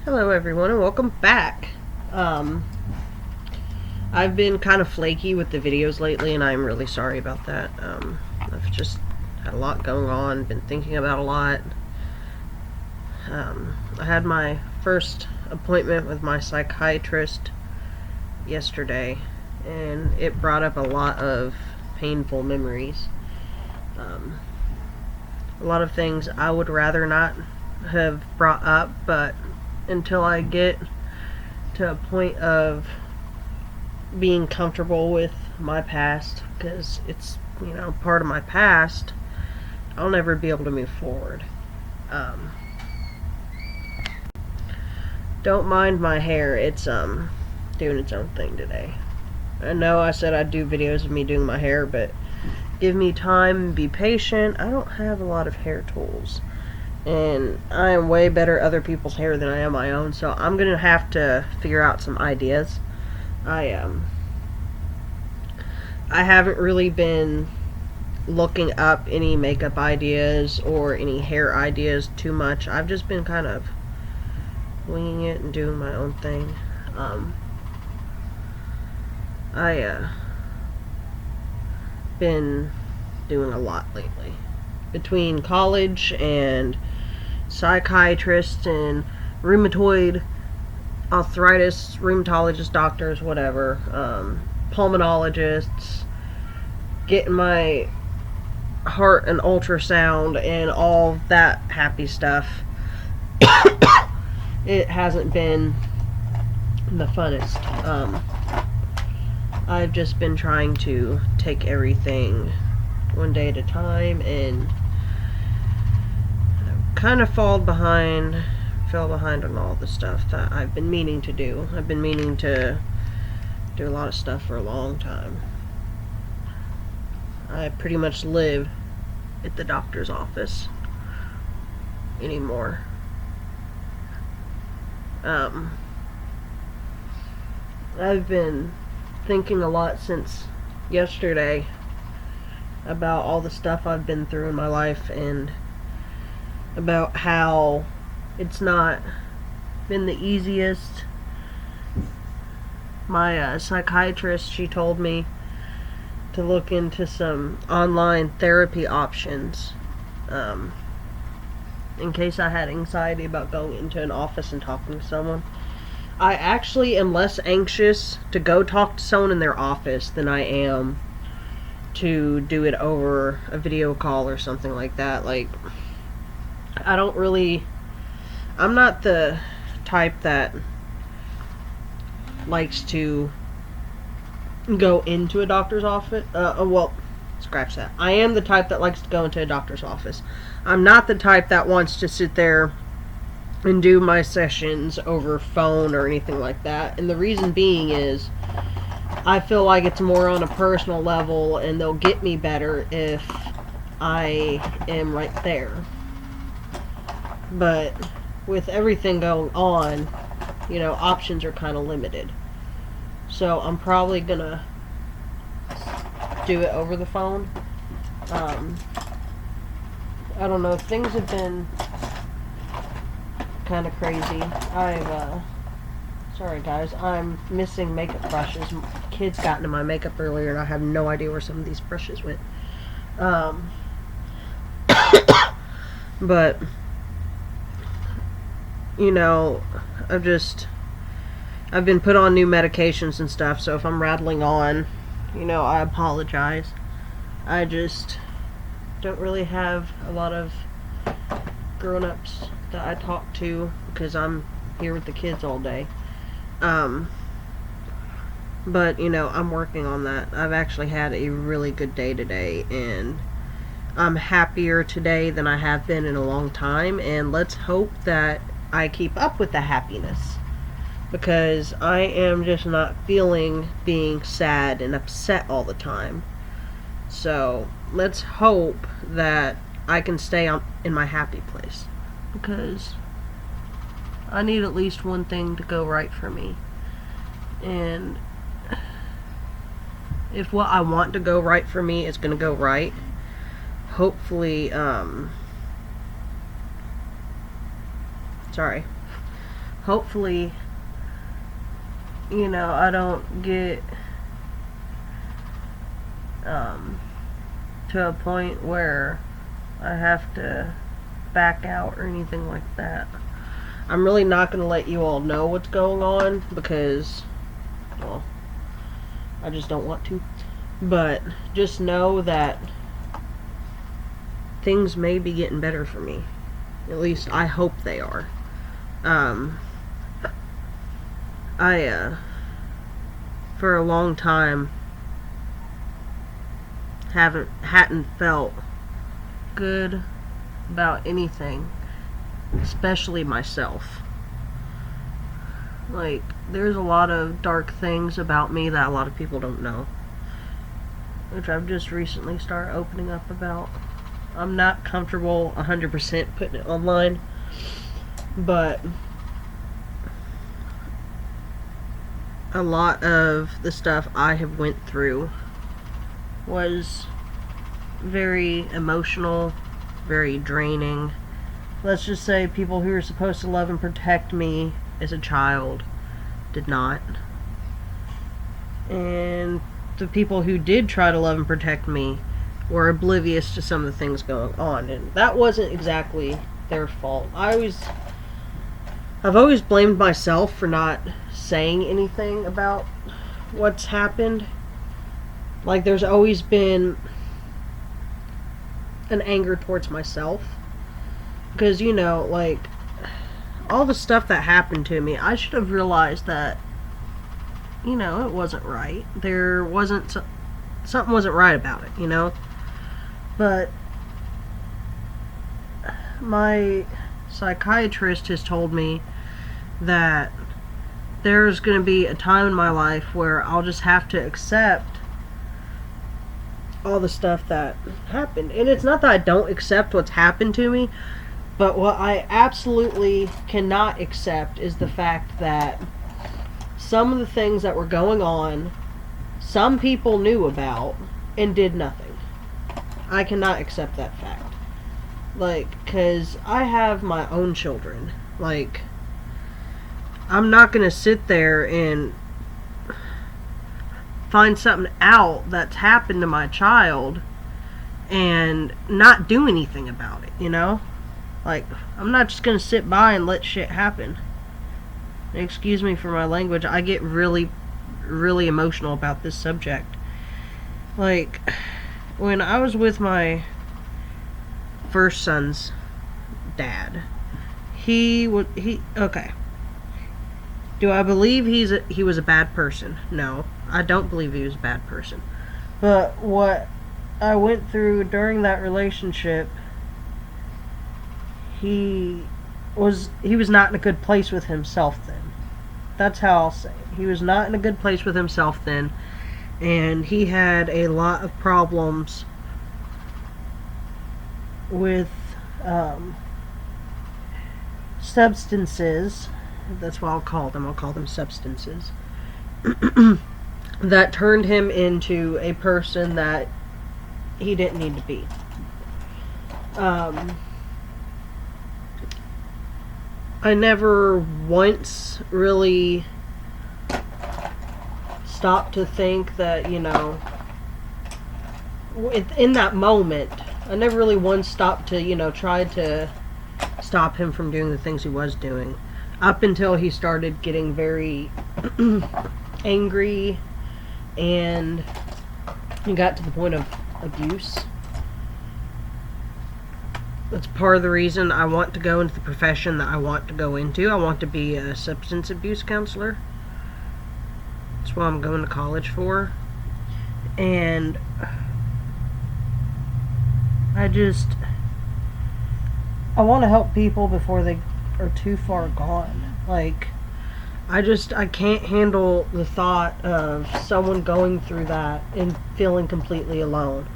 Hello everyone and welcome back. I've been kind of flaky with the videos lately and I'm really sorry about that. I've just had a lot going on, been thinking about a lot. I had my first appointment with my psychiatrist yesterday and it brought up a lot of painful memories. A lot of things I would rather not have brought up, but until I get to a point of being comfortable with my past, because it's, part of my past, I'll never be able to move forward. Don't mind my hair, it's doing its own thing today. I know I said I'd do videos of me doing my hair, but give me time and be patient. I don't have a lot of hair tools. And I am way better at other people's hair than I am my own, so I'm gonna have to figure out some ideas. I haven't really been looking up any makeup ideas or any hair ideas too much. I've just been kind of winging it and doing my own thing. Been doing a lot lately. Between college and psychiatrists and rheumatoid arthritis, rheumatologist doctors, whatever, pulmonologists, getting my heart and ultrasound and all that happy stuff. It hasn't been the funnest. I've just been trying to take everything one day at a time, and kind of fell behind on all the stuff that I've been meaning to do. I've been meaning to do a lot of stuff for a long time. I pretty much live at the doctor's office anymore. I've been thinking a lot since yesterday about all the stuff I've been through in my life and about how it's not been the easiest. My psychiatrist, she told me to look into some online therapy options in case I had anxiety about going into an office and talking to someone. I actually am less anxious to go talk to someone in their office than I am to do it over a video call or something like that. Like, I'm not the type that likes to go into a doctor's office. Well, scratch that. I am the type that likes to go into a doctor's office. I'm not the type that wants to sit there and do my sessions over phone or anything like that. And the reason being is I feel like it's more on a personal level and they'll get me better if I am right there. But with everything going on, options are kind of limited. So I'm probably gonna do it over the phone. I don't know, things have been kind of crazy. Sorry guys, I'm missing makeup brushes. Kids got into my makeup earlier and I have no idea where some of these brushes went. But I've been put on new medications and stuff, so if I'm rattling on, I apologize. I just don't really have a lot of grown-ups that I talk to because I'm here with the kids all day. But, I'm working on that. I've actually had a really good day today, and I'm happier today than I have been in a long time, and let's hope that I keep up with the happiness, because I am just not feeling being sad and upset all the time. So let's hope that I can stay in my happy place, because I need at least one thing to go right for me. And if what I want to go right for me is going to go right, hopefully, hopefully, I don't get to a point where I have to back out or anything like that. I'm really not going to let you all know what's going on because, well, I just don't want to. But just know that things may be getting better for me. At least I hope they are. I for a long time hadn't felt good about anything, especially myself. Like, there's a lot of dark things about me that a lot of people don't know, which I've just recently started opening up about. I'm not comfortable 100% putting it online, but a lot of the stuff I have went through was very emotional, very draining. Let's just say people who were supposed to love and protect me as a child did not. And the people who did try to love and protect me were oblivious to some of the things going on. And that wasn't exactly their fault. I've always blamed myself for not saying anything about what's happened. Like, there's always been an anger towards myself. Because, like, all the stuff that happened to me, I should have realized that, it wasn't right. Something wasn't right about it, But my psychiatrist has told me that there's going to be a time in my life where I'll just have to accept all the stuff that happened. And it's not that I don't accept what's happened to me, but what I absolutely cannot accept is the fact that some of the things that were going on, some people knew about and did nothing. I cannot accept that fact. Like, because I have my own children. Like, I'm not going to sit there and find something out that's happened to my child and not do anything about it, Like, I'm not just going to sit by and let shit happen. Excuse me for my language. I get really, really emotional about this subject. Like, when I was with my first son's dad, okay. Do I believe he was a bad person? No, I don't believe he was a bad person. But what I went through during that relationship, he was not in a good place with himself then. That's how I'll say it. He was not in a good place with himself then, and he had a lot of problems with substances. That's what I'll call them. I'll call them substances. That turned him into a person that he didn't need to be. I never once really stopped to think that, in that moment, I never really once stopped to, try to stop him from doing the things he was doing. Up until he started getting very angry and he got to the point of abuse. That's part of the reason I want to go into the profession that I want to go into. I want to be a substance abuse counselor. That's what I'm going to college for. And I want to help people before they are too far gone. Like, I can't handle the thought of someone going through that and feeling completely alone.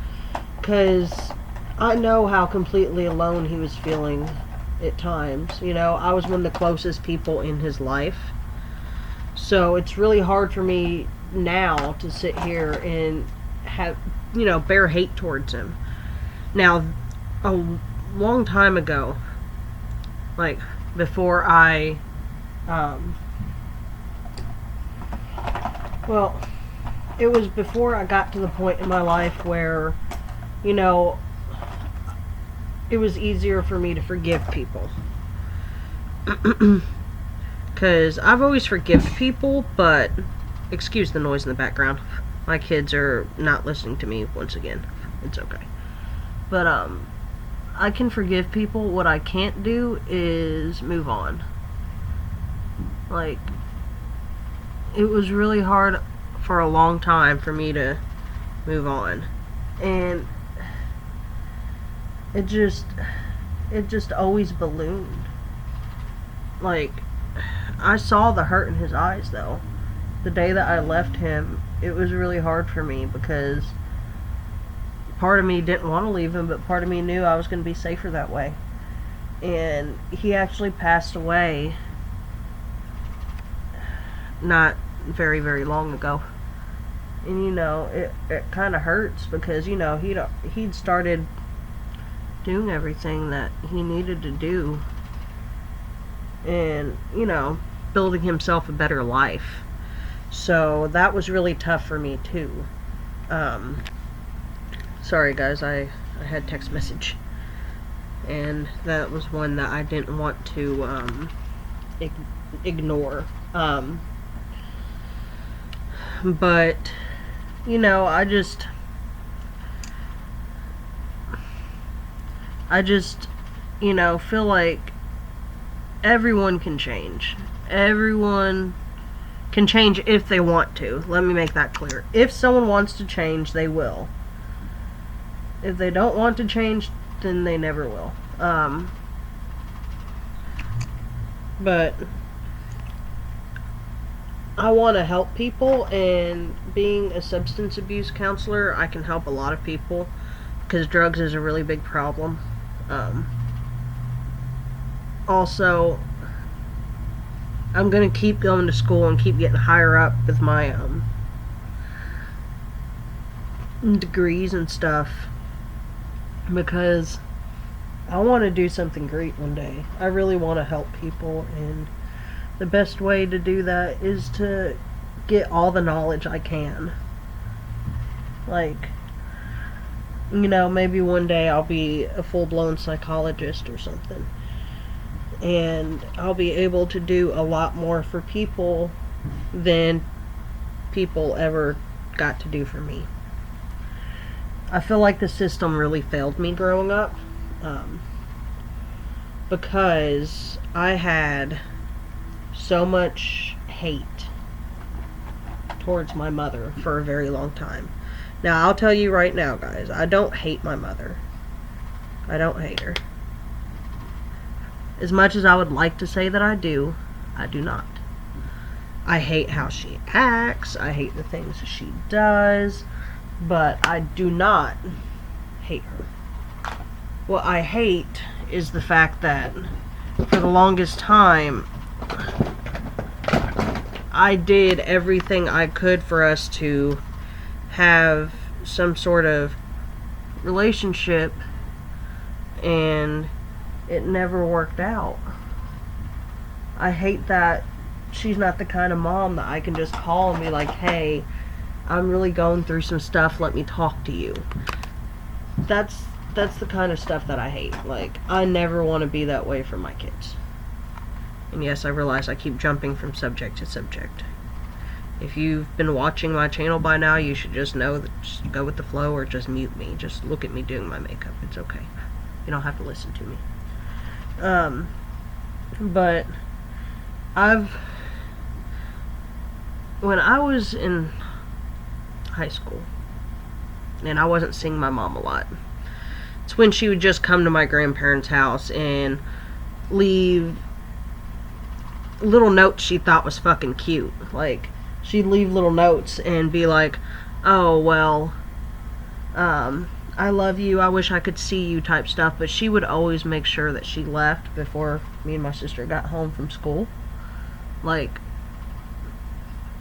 Because I know how completely alone he was feeling at times. I was one of the closest people in his life. So it's really hard for me now to sit here and have, bear hate towards him. Now, a long time ago, like, before I Um, well, it was before I got to the point in my life where, you know, it was easier for me to forgive people. Because I've always forgiven people, but excuse the noise in the background. My kids are not listening to me once again. It's okay. But, I can forgive people. What I can't do is move on. Like, it was really hard for a long time for me to move on. And it just always ballooned. Like, I saw the hurt in his eyes, though. The day that I left him, it was really hard for me because part of me didn't want to leave him, but part of me knew I was going to be safer that way. And he actually passed away not very, very long ago. And, you know, it kind of hurts because, you know, he'd started doing everything that he needed to do and, you know, building himself a better life. So that was really tough for me too. Sorry guys, I had text message, and that was one that I didn't want to ignore. But you know, I just you know, feel like everyone can change. Everyone can change if they want to. Let me make that clear. If someone wants to change, they will. If they don't want to change, then they never will. But I want to help people, and being a substance abuse counselor, I can help a lot of people because drugs is a really big problem. Also, I'm going to keep going to school and keep getting higher up with my degrees and stuff because I want to do something great one day. I really want to help people, and the best way to do that is to get all the knowledge I can. Like, you know, maybe one day I'll be a full-blown psychologist or something, and I'll be able to do a lot more for people than people ever got to do for me. I feel like the system really failed me growing up, because I had so much hate towards my mother for a very long time. Now, I'll tell you right now, guys, I don't hate my mother. I don't hate her. As much as I would like to say that I do not. I hate how she acts, I hate the things that she does, but I do not hate her. What I hate is the fact that for the longest time I did everything I could for us to have some sort of relationship, and it never worked out. I hate that she's not the kind of mom that I can just call and be like, hey, I'm really going through some stuff, let me talk to you. That's the kind of stuff that I hate. Like, I never want to be that way for my kids. And yes, I realize I keep jumping from subject to subject. If you've been watching my channel by now, you should just know that just go with the flow or just mute me. Just look at me doing my makeup. It's okay. You don't have to listen to me. But when I was in high school, and I wasn't seeing my mom a lot, it's when she would just come to my grandparents' house and leave little notes she thought was fucking cute. Like, she'd leave little notes and be like, oh, well, I love you, I wish I could see you type stuff, but she would always make sure that she left before me and my sister got home from school. Like,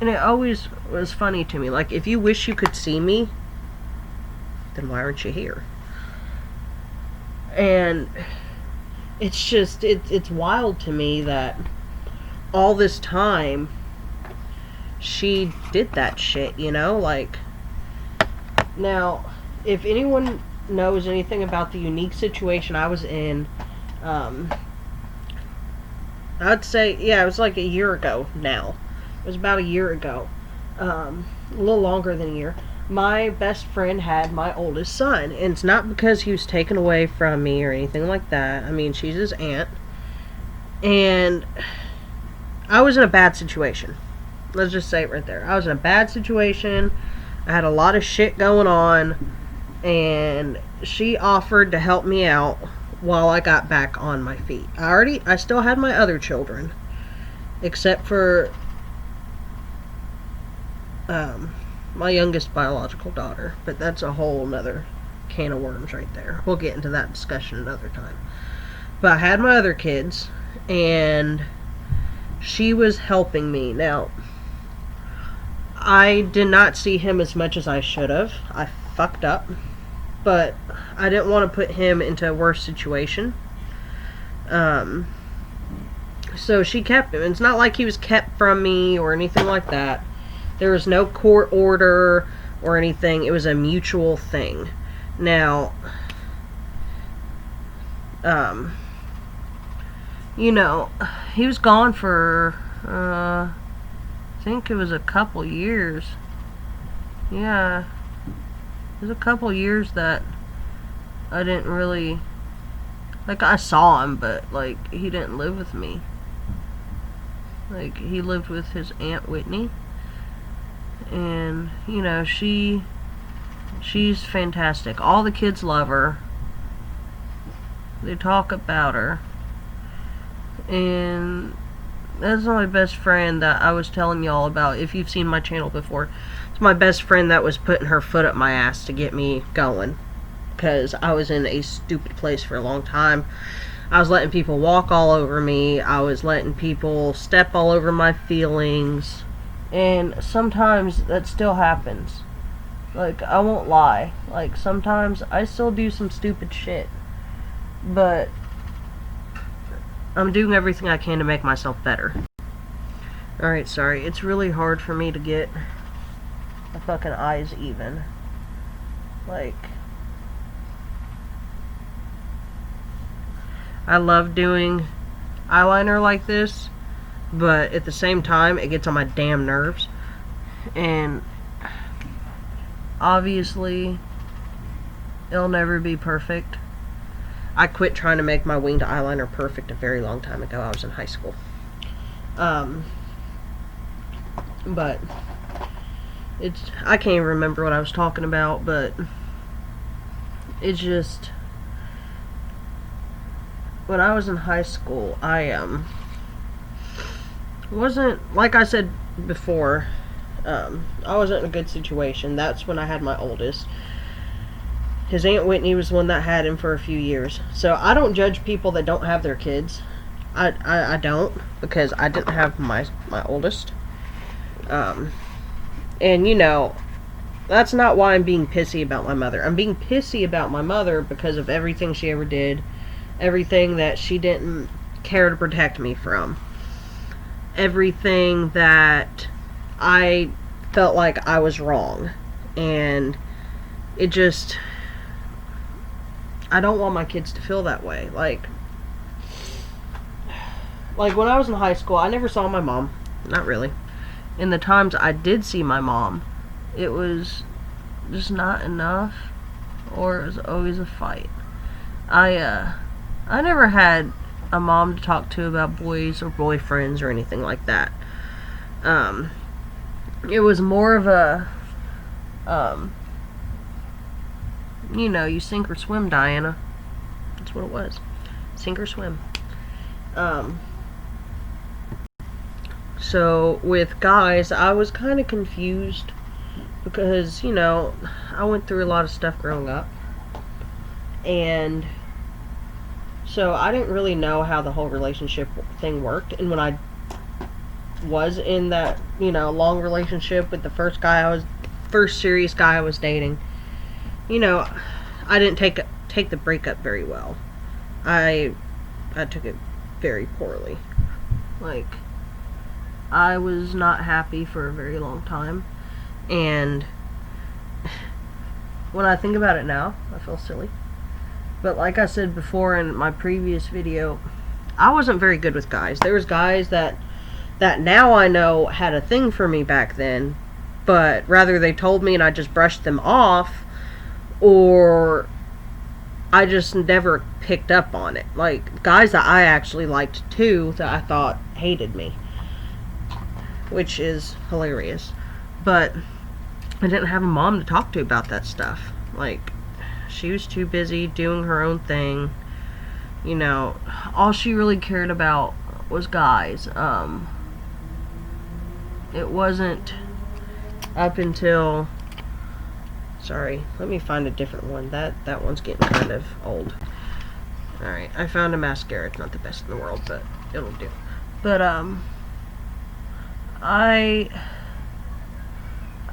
and it always was funny to me. Like, if you wish you could see me, then why aren't you here? And it's just, it's wild to me that all this time, she did that shit, you know? Like, now, if anyone knows anything about the unique situation I was in, I'd say, yeah, it was like a year ago now. It was about a year ago. A little longer than a year. My best friend had my oldest son. And it's not because he was taken away from me or anything like that. I mean, she's his aunt. And I was in a bad situation. Let's just say it right there. I was in a bad situation. I had a lot of shit going on. And she offered to help me out while I got back on my feet. I still had my other children, except for my youngest biological daughter, but that's a whole nother can of worms right there. We'll get into that discussion another time. But I had my other kids, and she was helping me. Now, I did not see him as much as I should have. I fucked up. But I didn't want to put him into a worse situation. So she kept him. It's not like he was kept from me or anything like that. There was no court order or anything. It was a mutual thing. Now, you know, he was gone for, I think it was a couple years. Yeah. There's a couple years that I didn't really, like, I saw him, but, like, he didn't live with me. Like, he lived with his Aunt Whitney, and, you know, she's fantastic. All the kids love her. They talk about her, and that's my best friend that I was telling y'all about. If you've seen my channel before, it's my best friend that was putting her foot up my ass to get me going, because I was in a stupid place for a long time. I was letting people walk all over me. I was letting people step all over my feelings, and sometimes that still happens. Like, I won't lie. Like, sometimes I still do some stupid shit, but I'm doing everything I can to make myself better. Alright, sorry. It's really hard for me to get my fucking eyes even. Like, I love doing eyeliner like this, but at the same time, it gets on my damn nerves. And obviously, it'll never be perfect. I quit trying to make my winged eyeliner perfect a very long time ago. I was in high school. But I can't even remember what I was talking about, but it's just, when I was in high school, I wasn't, like I said before, I wasn't in a good situation. That's when I had my oldest. His Aunt Whitney was the one that had him for a few years. So I don't judge people that don't have their kids. I don't, because I didn't have my oldest. And, you know, that's not why I'm being pissy about my mother. I'm being pissy about my mother because of everything she ever did. Everything that she didn't care to protect me from. Everything that I felt like I was wrong. And it just, I don't want my kids to feel that way. Like when I was in high school, I never saw my mom. Not really. In the times I did see my mom, it was just not enough, or it was always a fight. I never had a mom to talk to about boys or boyfriends or anything like that. It was more of a, you know, you sink or swim, Diana. That's what it was. Sink or swim. So, with guys, I was kind of confused because, you know, I went through a lot of stuff growing up. And so I didn't really know how the whole relationship thing worked. And when I was in that, you know, long relationship with the first serious guy I was dating, you know, I didn't take the breakup very well. I took it very poorly. Like, I was not happy for a very long time, and when I think about it now, I feel silly. But like I said before in my previous video, I wasn't very good with guys. There was guys that now I know had a thing for me back then, but rather they told me and I just brushed them off, or I just never picked up on it. Like, guys that I actually liked too, that I thought hated me, which is hilarious. But I didn't have a mom to talk to about that stuff. Like, she was too busy doing her own thing. You know, all she really cared about was guys. It wasn't up until... Sorry, let me find a different one. That one's getting kind of old. Alright, I found a mascara. It's not the best in the world, but it'll do. But, I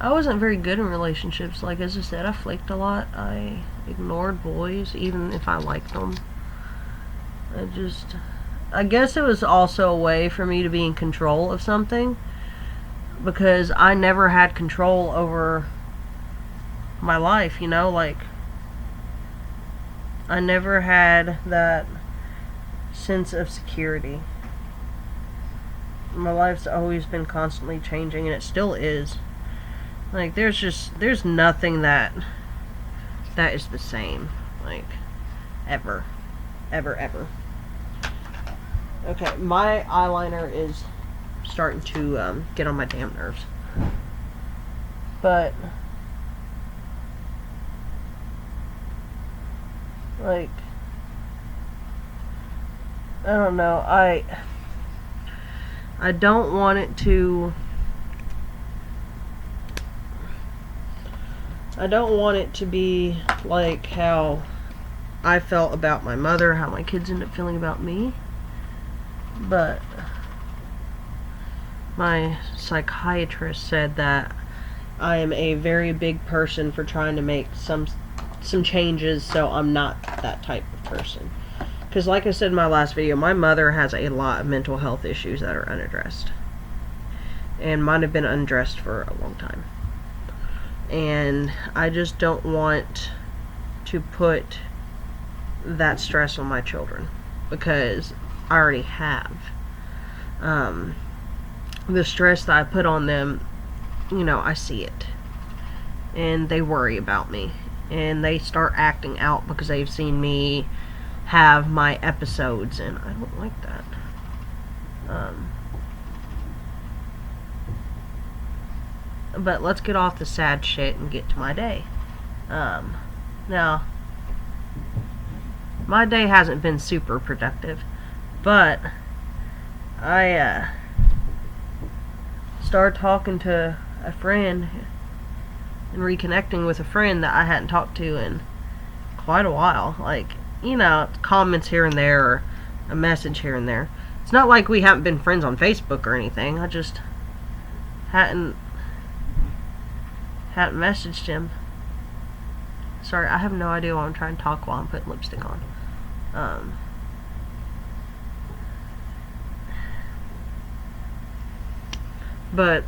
wasn't very good in relationships. Like, as I said, I flaked a lot. I ignored boys, even if I liked them. I guess it was also a way for me to be in control of something, because I never had control over my life, you know, like, I never had that sense of security. My life's always been constantly changing, and it still is. Like, there's nothing that is the same, like, ever. Ever. Okay, my eyeliner is starting to get on my damn nerves. But, like, I don't know, I don't want it to... I don't want it to be like how I felt about my mother, how my kids end up feeling about me. But my psychiatrist said that I am a very big person for trying to make some changes, so I'm not that type of person. Because like I said in my last video, my mother has a lot of mental health issues that are unaddressed. And mine have been unaddressed for a long time. And I just don't want to put that stress on my children, because I already have. The stress that I put on them, you know, I see it. And they worry about me. And they start acting out because they've seen me have my episodes, and I don't like that. But let's get off the sad shit and get to my day. Now, my day hasn't been super productive, but I started talking to a friend and reconnecting with a friend that I hadn't talked to in quite a while. Like, you know, comments here and there, or a message here and there. It's not like we haven't been friends on Facebook or anything. I just hadn't messaged him. Sorry, I have no idea why I'm trying to talk while I'm putting lipstick on. But,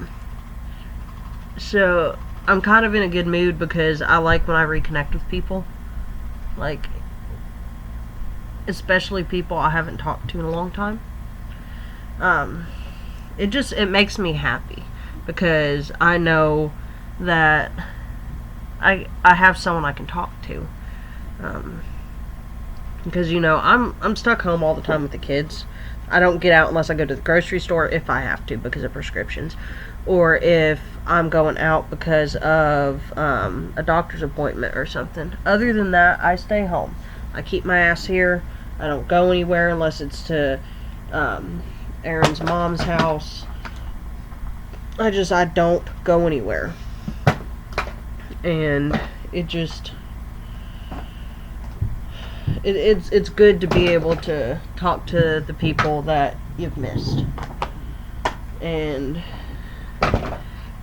so, I'm kind of in a good mood because I like when I reconnect with people. Like, especially people I haven't talked to in a long time. It makes me happy, because I know that I have someone I can talk to. Because, you know, I'm stuck home all the time with the kids. I don't get out unless I go to the grocery store, if I have to, because of prescriptions. Or if I'm going out because of a doctor's appointment or something. Other than that, I stay home. I keep my ass here. I don't go anywhere unless it's to Aaron's mom's house. I don't go anywhere. And it just... It's good to be able to talk to the people that you've missed. And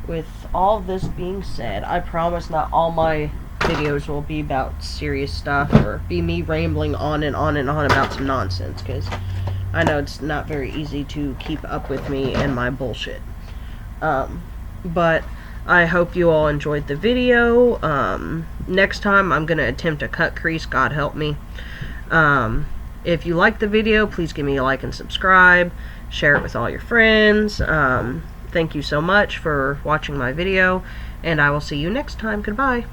with all this being said, I promise not all my videos will be about serious stuff or be me rambling on and on and on about some nonsense, because I know it's not very easy to keep up with me and my bullshit. But I hope you all enjoyed the video. Next time I'm going to attempt a cut crease, God help me. If you like the video, please give me a like and subscribe. Share it with all your friends. Thank you so much for watching my video, and I will see you next time. Goodbye.